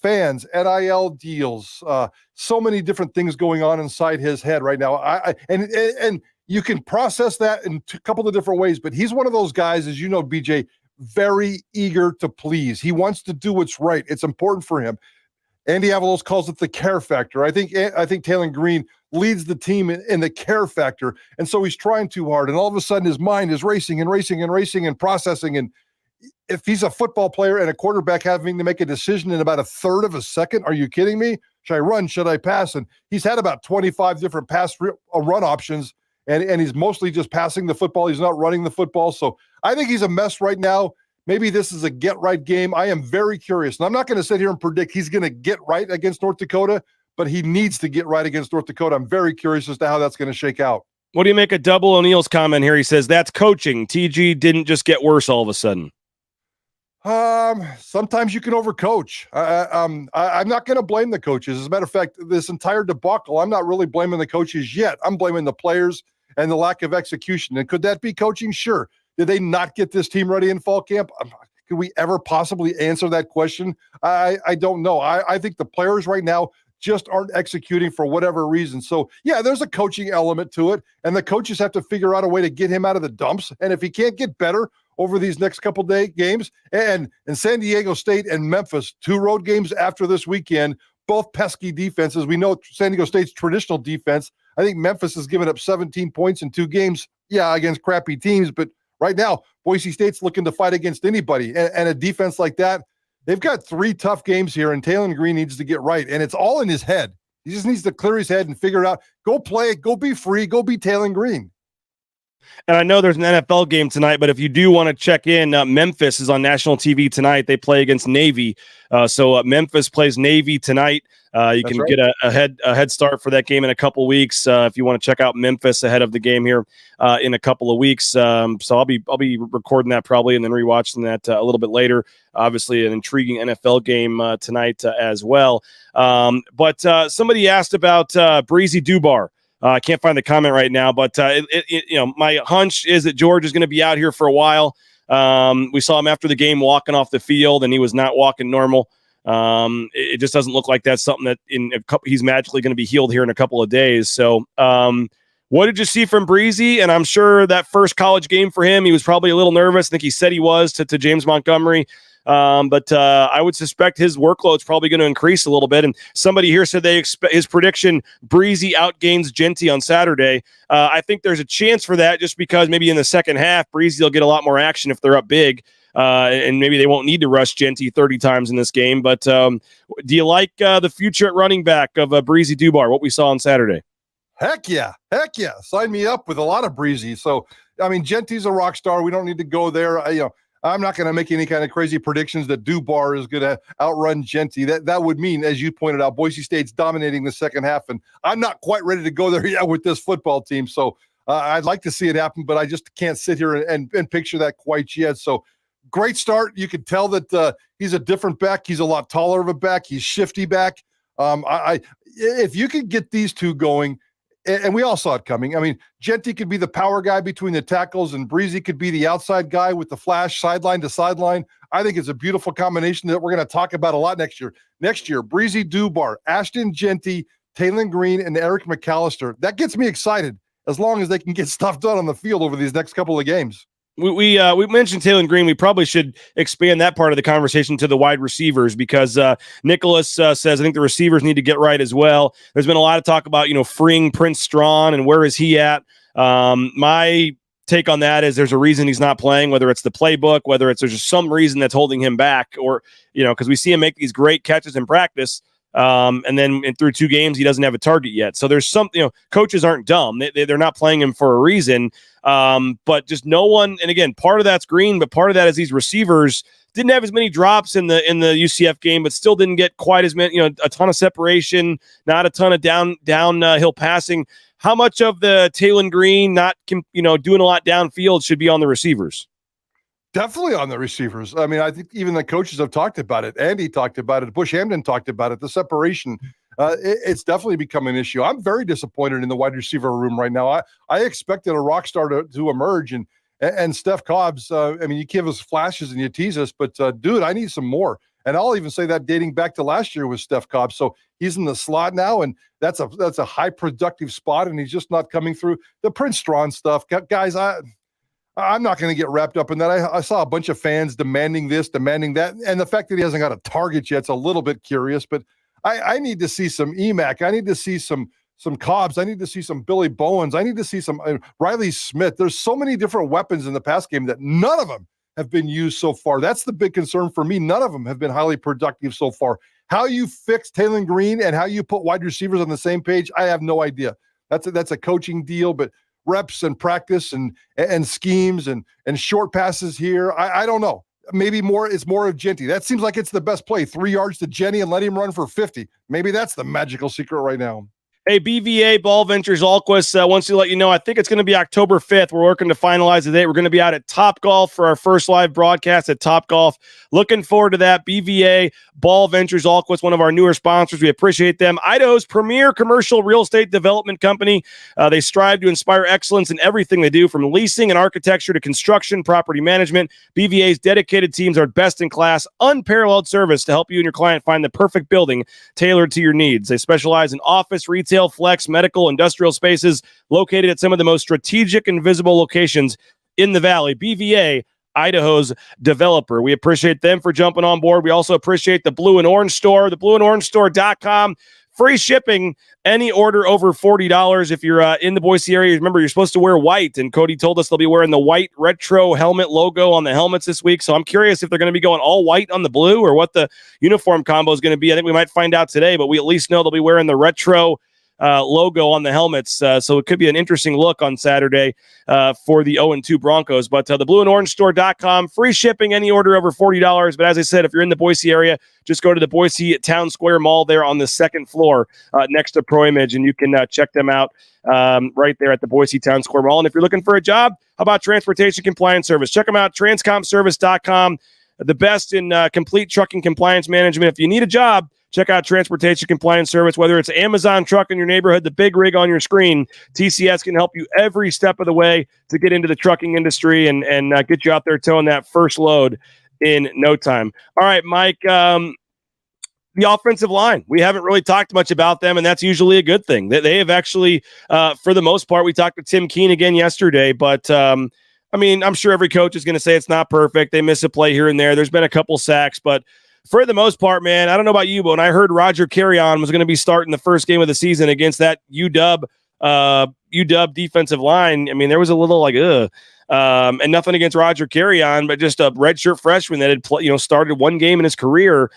Fans, NIL deals, so many different things going on inside his head right now. And you can process that in a couple of different ways, but he's one of those guys, as you know, BJ, very eager to please. He wants to do what's right. It's important for him. Andy Avalos calls it the care factor. I think Taylen Green leads the team in the care factor, and so he's trying too hard, and all of a sudden his mind is racing and processing. And if he's a football player and a quarterback having to make a decision in about a third of a second, are you kidding me? Should I run? Should I pass? And he's had about 25 different run options, and he's mostly just passing the football. He's not running the football. So I think he's a mess right now. Maybe this is a get-right game. I am very curious. And I'm not going to sit here and predict he's going to get right against North Dakota, but he needs to get right against North Dakota. I'm very curious as to how that's going to shake out. What do you make of Double O'Neill's comment here? He says, that's coaching. TG didn't just get worse all of a sudden. Sometimes you can overcoach. I'm not going to blame the coaches. As a matter of fact, this entire debacle, I'm not really blaming the coaches yet. I'm blaming the players and the lack of execution. And could that be coaching? Sure. Did they not get this team ready in fall camp? Could we ever possibly answer that question? I don't know. I think the players right now just aren't executing for whatever reason. So, yeah, there's a coaching element to it, and the coaches have to figure out a way to get him out of the dumps. And if he can't get better over these next couple day games, and San Diego State and Memphis, 2 road games after this weekend, both pesky defenses. We know San Diego State's traditional defense. I think Memphis has given up 17 points in 2 games, against crappy teams, but right now, Boise State's looking to fight against anybody. And a defense like that, they've got 3 tough games here, and Taylen Green needs to get right. And it's all in his head. He just needs to clear his head and figure it out. Go play, go be free, go be Taylen Green. And I know there's an NFL game tonight, but if you do want to check in, Memphis is on national TV tonight. They play against Navy. So Memphis plays Navy tonight. You can get a head start for that game in a couple weeks if you want to check out Memphis ahead of the game here in a couple of weeks. So I'll be recording that probably and then rewatching that a little bit later. Obviously, an intriguing NFL game tonight as well. But somebody asked about Breezy Dubar. I can't find the comment right now, but my hunch is that George is going to be out here for a while. We saw him after the game walking off the field, and he was not walking normal. It just doesn't look like that's something that he's magically going to be healed here in a couple of days. So, what did you see from Breezy? And I'm sure that first college game for him, he was probably a little nervous. I think he said he was to James Montgomery. But I would suspect his workload's probably going to increase a little bit. And somebody here said they expect his prediction, Breezy outgains Genty on Saturday. I think there's a chance for that just because maybe in the second half, Breezy will get a lot more action if they're up big. And maybe they won't need to rush Genty 30 times in this game. But do you like the future at running back of Breezy Dubar, what we saw on Saturday? Heck yeah. Sign me up with a lot of Breezy. So, I mean, Genty's a rock star. We don't need to go there. I'm not going to make any kind of crazy predictions that Dubar is going to outrun Genty. That would mean, as you pointed out, Boise State's dominating the second half, and I'm not quite ready to go there yet with this football team. So I'd like to see it happen, but I just can't sit here and picture that quite yet. So great start. You could tell that he's a different back. He's a lot taller of a back. He's shifty back. If you could get these two going, and we all saw it coming. I mean, Genty could be the power guy between the tackles, and Breezy could be the outside guy with the flash sideline to sideline. I think it's a beautiful combination that we're going to talk about a lot next year. Next year, Breezy Dubar, Ashton Genty, Taylen Green, and Eric McAllister. That gets me excited as long as they can get stuff done on the field over these next couple of games. We mentioned Taylen Green. We probably should expand that part of the conversation to the wide receivers because Nicholas says I think the receivers need to get right as well. There's been a lot of talk about freeing Prince Strawn and where is he at. My take on that is there's a reason he's not playing, whether it's the playbook, whether there's just some reason that's holding him back, or because we see him make these great catches in practice. And then through 2 games, he doesn't have a target yet. So there's something, coaches aren't dumb. They're not playing him for a reason. But just no one, and again, part of that's Green, but part of that is these receivers didn't have as many drops in the UCF game, but still didn't get quite as many, a ton of separation, not a ton of downhill passing. How much of the Taylen Green not, doing a lot downfield should be on the receivers? Definitely on the receivers. I mean, I think even the coaches have talked about it. Andy talked about it. Bush Hamdan talked about it. The separation, it's definitely become an issue. I'm very disappointed in the wide receiver room right now. I expected a rock star to emerge, and Steph Cobbs, you give us flashes and you tease us, but dude, I need some more. And I'll even say that dating back to last year with Steph Cobbs. So he's in the slot now, and that's a high productive spot, and he's just not coming through. The Prince Strawn stuff, guys, I'm not going to get wrapped up in that. I saw a bunch of fans demanding this, demanding that. And the fact that he hasn't got a target yet, it's a little bit curious, but I need to see some EMAC. I need to see some Cobbs. I need to see some Billy Bowens. I need to see some Riley Smith. There's so many different weapons in the pass game that none of them have been used so far. That's the big concern for me. None of them have been highly productive so far. How you fix Taylen Green and how you put wide receivers on the same page, I have no idea. That's a coaching deal, but reps and practice and schemes and short passes here. I don't know. Maybe it's more of Genty. That seems like it's the best play. 3 yards to Genty and let him run for 50. Maybe that's the magical secret right now. Hey, BVA Ball Ventures Alquist wants to let you know, I think it's going to be October 5th. We're working to finalize the date. We're going to be out at Top Golf for our first live broadcast at Top Golf. Looking forward to that. BVA Ball Ventures Alquist, one of our newer sponsors. We appreciate them. Idaho's premier commercial real estate development company. They strive to inspire excellence in everything they do, from leasing and architecture to construction, property management. BVA's dedicated teams are best in class, unparalleled service to help you and your client find the perfect building tailored to your needs. They specialize in office, retail, flex, medical, industrial spaces located at some of the most strategic and visible locations in the Valley. BVA, Idaho's developer. We appreciate them for jumping on board. We also appreciate the Blue and Orange Store, theblueandorangestore.com. Free shipping, any order over $40. If you're in the Boise area, remember, you're supposed to wear white, and Cody told us they'll be wearing the white retro helmet logo on the helmets this week. So I'm curious if they're going to be going all white on the blue or what the uniform combo is going to be. I think we might find out today, but we at least know they'll be wearing the retro logo on the helmets. So it could be an interesting look on Saturday for the 0-2 Broncos. But the blueandorange.store.com, free shipping, any order over $40. But as I said, if you're in the Boise area, just go to the Boise Town Square Mall there on the second floor next to Pro Image, and you can check them out right there at the Boise Town Square Mall. And if you're looking for a job, how about Transportation Compliance Service? Check them out, transcomservice.com. The best in complete trucking compliance management. If you need a job, check out Transportation Compliance Service. Whether it's Amazon truck in your neighborhood, the big rig on your screen, TCS can help you every step of the way to get into the trucking industry and get you out there towing that first load in no time. All right, Mike, the offensive line. We haven't really talked much about them, and that's usually a good thing. They have actually, for the most part, we talked to Tim Keene again yesterday, but I mean, I'm sure every coach is going to say it's not perfect. They miss a play here and there. There's been a couple sacks, but for the most part, man, I don't know about you, but when I heard Roger Carrion was going to be starting the first game of the season against that UW defensive line, I mean, there was a little like, and nothing against Roger Carrion, but just a redshirt freshman that had started one game in his career.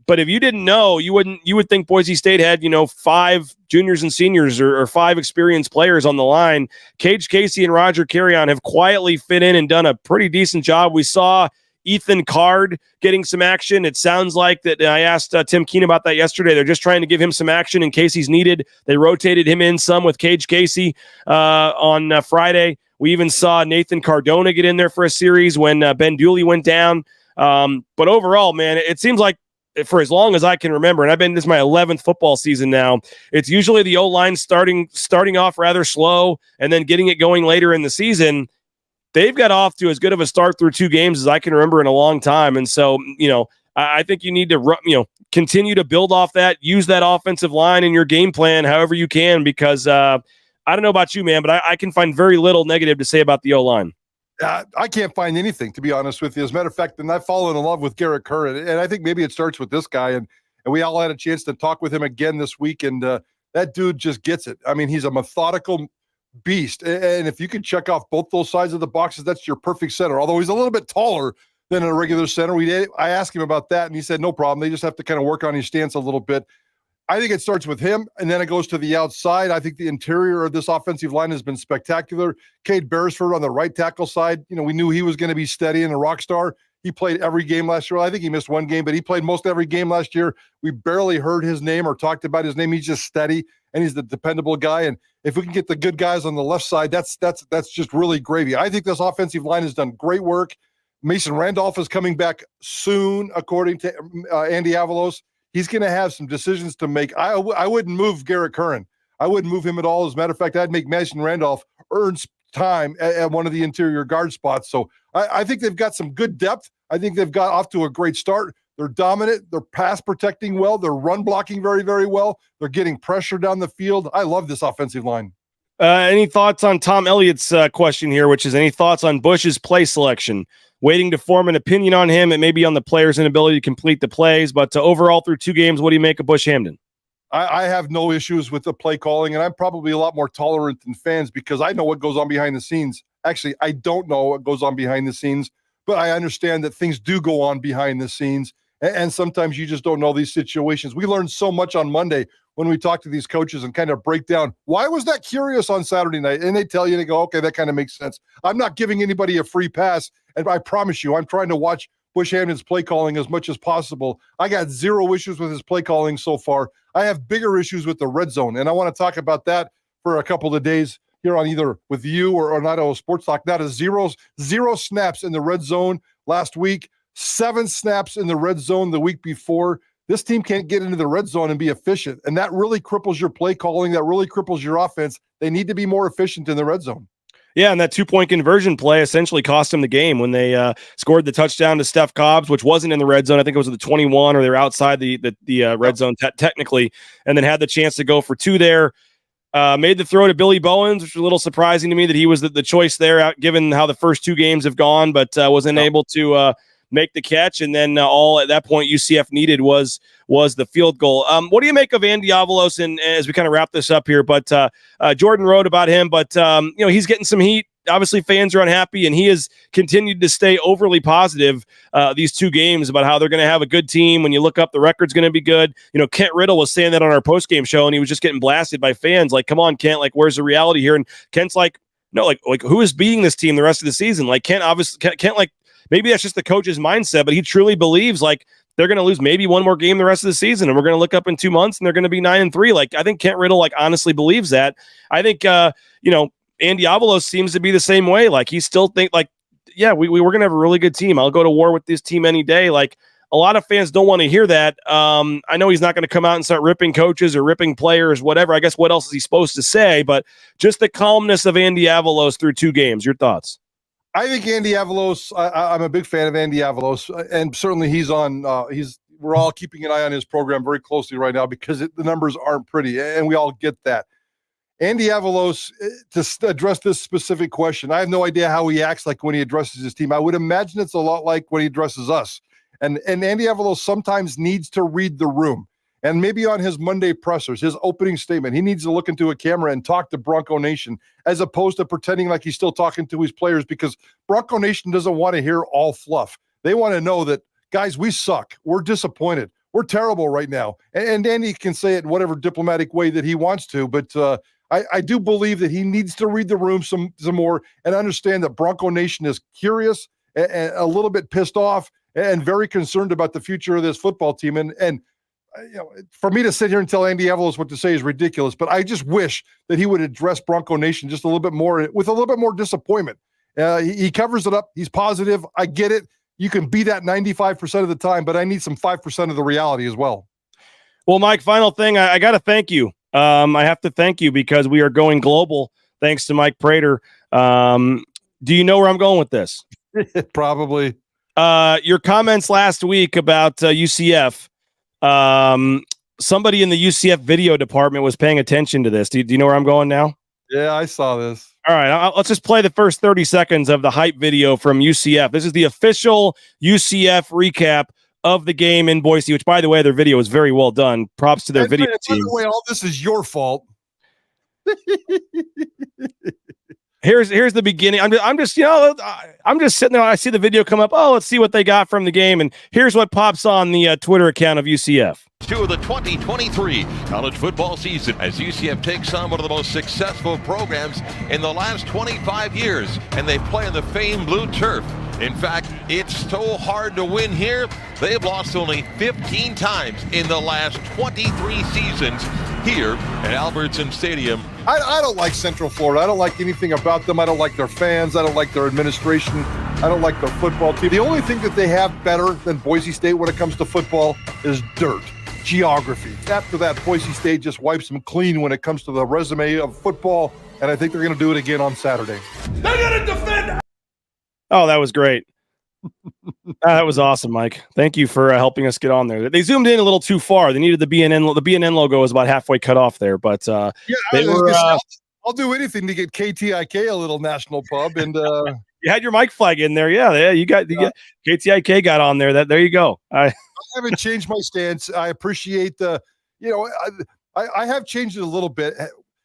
But if you didn't know, you would think Boise State had, 5 juniors and seniors or 5 experienced players on the line. Cage Casey and Roger Carrion have quietly fit in and done a pretty decent job. We saw Ethan Card getting some action. It sounds like that. I asked Tim Keene about that yesterday. They're just trying to give him some action in case he's needed. They rotated him in some with Cage Casey on Friday. We even saw Nathan Cardona get in there for a series when Ben Dooley went down. But overall, man, it seems like for as long as I can remember, and this is my 11th football season now, it's usually the O-line starting off rather slow and then getting it going later in the season. They've got off to as good of a start through 2 games as I can remember in a long time. And so, I think you need to, continue to build off that, use that offensive line in your game plan however you can, because I don't know about you, man, but I can find very little negative to say about the O-line. I can't find anything, to be honest with you. As a matter of fact, and I've fallen in love with Garrett Kerr, and I think maybe it starts with this guy, and we all had a chance to talk with him again this week, and that dude just gets it. I mean, he's a methodical beast, and if you can check off both those sides of the boxes, that's your perfect center, although he's a little bit taller than a regular center. I asked him about that, and he said, no problem. They just have to kind of work on his stance a little bit. I think it starts with him, and then it goes to the outside. I think the interior of this offensive line has been spectacular. Cade Beresford on the right tackle side, we knew he was going to be steady and a rock star. He played every game last year. I think he missed one game, but he played most every game last year. We barely heard his name or talked about his name. He's just steady, and he's the dependable guy. And if we can get the good guys on the left side, that's just really gravy. I think this offensive line has done great work. Mason Randolph is coming back soon, according to Andy Avalos. He's going to have some decisions to make. I wouldn't move Garrett Curran. I wouldn't move him at all. As a matter of fact, I'd make Mason Randolph earn time at one of the interior guard spots. So I think they've got some good depth. I think they've got off to a great start. They're dominant. They're pass protecting well. They're run blocking very, very well. They're getting pressure down the field. I love this offensive line. Any thoughts on Tom Elliott's question here, which is any thoughts on Bush's play selection? Waiting to form an opinion on him and maybe on the player's inability to complete the plays. But overall, through 2 games, what do you make of Bush Hamdan? I have no issues with the play calling, and I'm probably a lot more tolerant than fans because I know what goes on behind the scenes. Actually, I don't know what goes on behind the scenes, but I understand that things do go on behind the scenes, and sometimes you just don't know these situations. We learned so much on Monday when we talk to these coaches and kind of break down, why was that curious on Saturday night? And they tell you, they go, okay, that kind of makes sense. I'm not giving anybody a free pass, and I promise you, I'm trying to watch Bush Hamdan's play calling as much as possible. I got 0 issues with his play calling so far. I have bigger issues with the red zone, and I want to talk about that for a couple of days here on either with you or on Idaho Sports Talk. That is zero snaps in the red zone last week, 7 snaps in the red zone the week before. This team can't get into the red zone and be efficient, and that really cripples your play calling. That really cripples your offense. They need to be more efficient in the red zone. Yeah, and that 2-point conversion play essentially cost them the game when they scored the touchdown to Steph Cobbs, which wasn't in the red zone. I think it was at the 21, or they're outside the red zone technically, and then had the chance to go for 2 there. Made the throw to Billy Bowens, which was a little surprising to me that he was the choice there, given how the first 2 games have gone, but wasn't able to make the catch. And then all at that point UCF needed was the field goal. What do you make of Andy Avalos? And as we kind of wrap this up here, but Jordan wrote about him, but he's getting some heat obviously fans are unhappy, and he has continued to stay overly positive these 2 games about how they're going to have a good team. When you look up, the record's going to be good. Kent Riddle was saying that on our post-game show, and he was just getting blasted by fans. Like, come on, Kent, like, where's the reality here? And Kent's like, no, like who is beating this team the rest of the season? Like, Kent like, maybe that's just the coach's mindset, but he truly believes, like, they're going to lose maybe one more game the rest of the season, and we're going to look up in 2 months and they're going to be 9-3. Like, I think Kent Riddle, like, honestly believes that. I think, Andy Avalos seems to be the same way. Like, he still think, like, yeah, we're going to have a really good team. I'll go to war with this team any day. Like, a lot of fans don't want to hear that. I know he's not going to come out and start ripping coaches or ripping players, whatever. I guess what else is he supposed to say? But just the calmness of Andy Avalos through 2 games. Your thoughts? I think Andy Avalos, I'm a big fan of Andy Avalos, and certainly he's on, we're all keeping an eye on his program very closely right now because the numbers aren't pretty, and we all get that. Andy Avalos, to address this specific question, I have no idea how he acts like when he addresses his team. I would imagine it's a lot like when he addresses us. And Andy Avalos sometimes needs to read the room. And maybe on his Monday pressers, his opening statement, he needs to look into a camera and talk to Bronco Nation as opposed to pretending like he's still talking to his players, because Bronco Nation doesn't want to hear all fluff. They want to know that, guys, we suck. We're disappointed. We're terrible right now. And Andy can say it in whatever diplomatic way that he wants to, but I do believe that he needs to read the room some more and understand that Bronco Nation is curious and a little bit pissed off and very concerned about the future of this football team. And for me to sit here and tell Andy Avalos what to say is ridiculous, but I just wish that he would address Bronco Nation just a little bit more, with a little bit more disappointment. He covers it up. He's positive. I get it. You can be that 95% of the time, but I need some 5% of the reality as well. Well, Mike, final thing, I got to thank you. I have to thank you because we are going global thanks to Mike Prater. Do you know where I'm going with this? Probably. Your comments last week about UCF. Somebody in the UCF video department was paying attention to this. Do you know where I'm going now? Yeah, I saw this. All right, let's just play the first 30 seconds of the hype video from UCF. This is the official UCF recap of the game in Boise, which, by the way, their video is very well done. Props to their video team. By the way, all this is your fault. Here's the beginning. I'm just sitting there. I see the video come up. Oh, let's see what they got from the game. And here's what pops on the Twitter account of UCF. To the 2023 college football season as UCF takes on one of the most successful programs in the last 25 years, and they play on the famed blue turf. In fact, it's so hard to win here, they've lost only 15 times in the last 23 seasons here at Albertson Stadium. I don't like Central Florida. I don't like anything about them. I don't like their fans. I don't like their administration. I don't like their football team. The only thing that they have better than Boise State when it comes to football is dirt, geography. After that, Boise State just wipes them clean when it comes to the resume of football, and I think they're going to do it again on Saturday. They're going to defend. Oh, that was great. That was awesome, Mike. Thank you for helping us get on there. They zoomed in a little too far. They needed the BNN. The BNN logo was about halfway cut off there, but I'll do anything to get KTIK a little national pub. And you had your mic flag in there. Yeah, you got KTIK got on there. There you go. I haven't changed my stance. I appreciate the, I have changed it a little bit.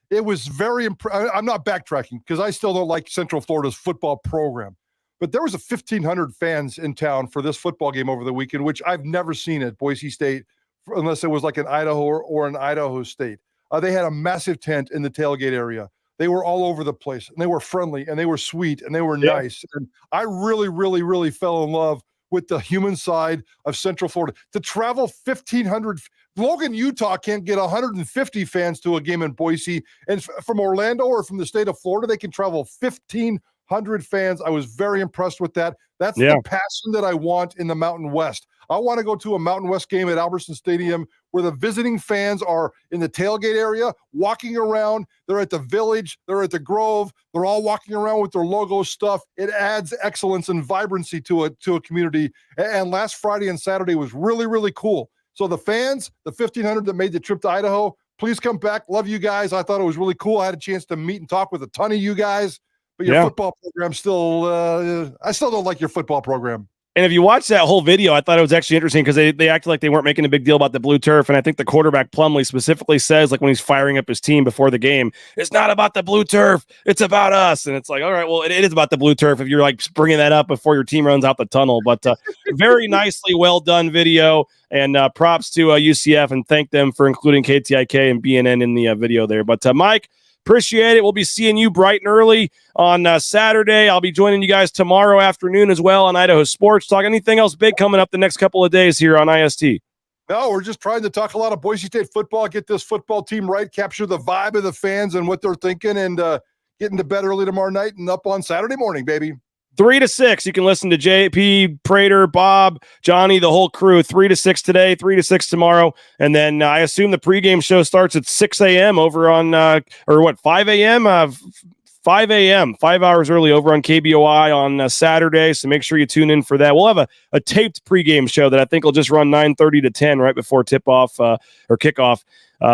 It was very I'm not backtracking because I still don't like Central Florida's football program. But there was 1,500 fans in town for this football game over the weekend, which I've never seen at Boise State, unless it was like an Idaho or an Idaho State. They had a massive tent in the tailgate area. They were all over the place, and they were friendly, and they were sweet, and they were nice. And I really, really, really fell in love with the human side of Central Florida. To travel 1,500, Logan, Utah can't get 150 fans to a game in Boise. And from Orlando or from the state of Florida, they can travel 1,500 fans. I was very impressed with that. That's the passion that I want in the Mountain West. I want to go to a Mountain West game at Albertson Stadium where the visiting fans are in the tailgate area, walking around. They're at the Village. They're at the Grove. They're all walking around with their logo stuff. It adds excellence and vibrancy to a community. And last Friday and Saturday was really, really cool. So the fans, the 1,500 that made the trip to Idaho, please come back. Love you guys. I thought it was really cool. I had a chance to meet and talk with a ton of you guys. But your football program still, I still don't like your football program. And if you watch that whole video, I thought it was actually interesting because they acted like they weren't making a big deal about the blue turf. And I think the quarterback Plumlee specifically says, like when he's firing up his team before the game, it's not about the blue turf, it's about us. And it's like, all right, well, it is about the blue turf if you're like bringing that up before your team runs out the tunnel. But very nicely well done video. And props to UCF and thank them for including KTIK and BNN in the video there. But Mike, appreciate it. We'll be seeing you bright and early on Saturday. I'll be joining you guys tomorrow afternoon as well on Idaho Sports Talk. Anything else big coming up the next couple of days here on IST? No, we're just trying to talk a lot of Boise State football, get this football team right, capture the vibe of the fans and what they're thinking, and get into bed early tomorrow night and up on Saturday morning, baby. 3 to 6. You can listen to JP, Prater, Bob, Johnny, the whole crew. 3 to 6 today, 3 to 6 tomorrow. And then I assume the pregame show starts at 6 a.m. over on, 5 a.m.? 5 a.m., 5 hours early over on KBOI on Saturday. So make sure you tune in for that. We'll have a taped pregame show that I think will just run 9:30 to 10 right before tip-off or kickoff.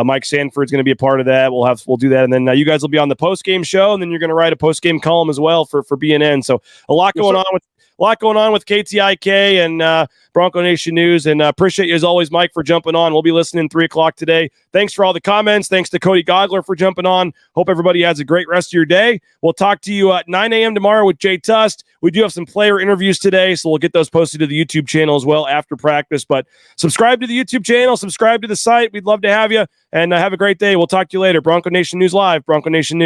Mike Sanford's going to be a part of that. We'll do that. And then you guys will be on the post-game show, and then you're going to write a post-game column as well for BNN. So a lot going on with KTIK and Bronco Nation News. And appreciate you as always, Mike, for jumping on. We'll be listening 3 o'clock today. Thanks for all the comments. Thanks to Cody Gougler for jumping on. Hope everybody has a great rest of your day. We'll talk to you at 9 a.m. tomorrow with Jay Tust. We do have some player interviews today, so we'll get those posted to the YouTube channel as well after practice. But subscribe to the YouTube channel, subscribe to the site. We'd love to have you, and have a great day. We'll talk to you later. Bronco Nation News Live, Bronco Nation News.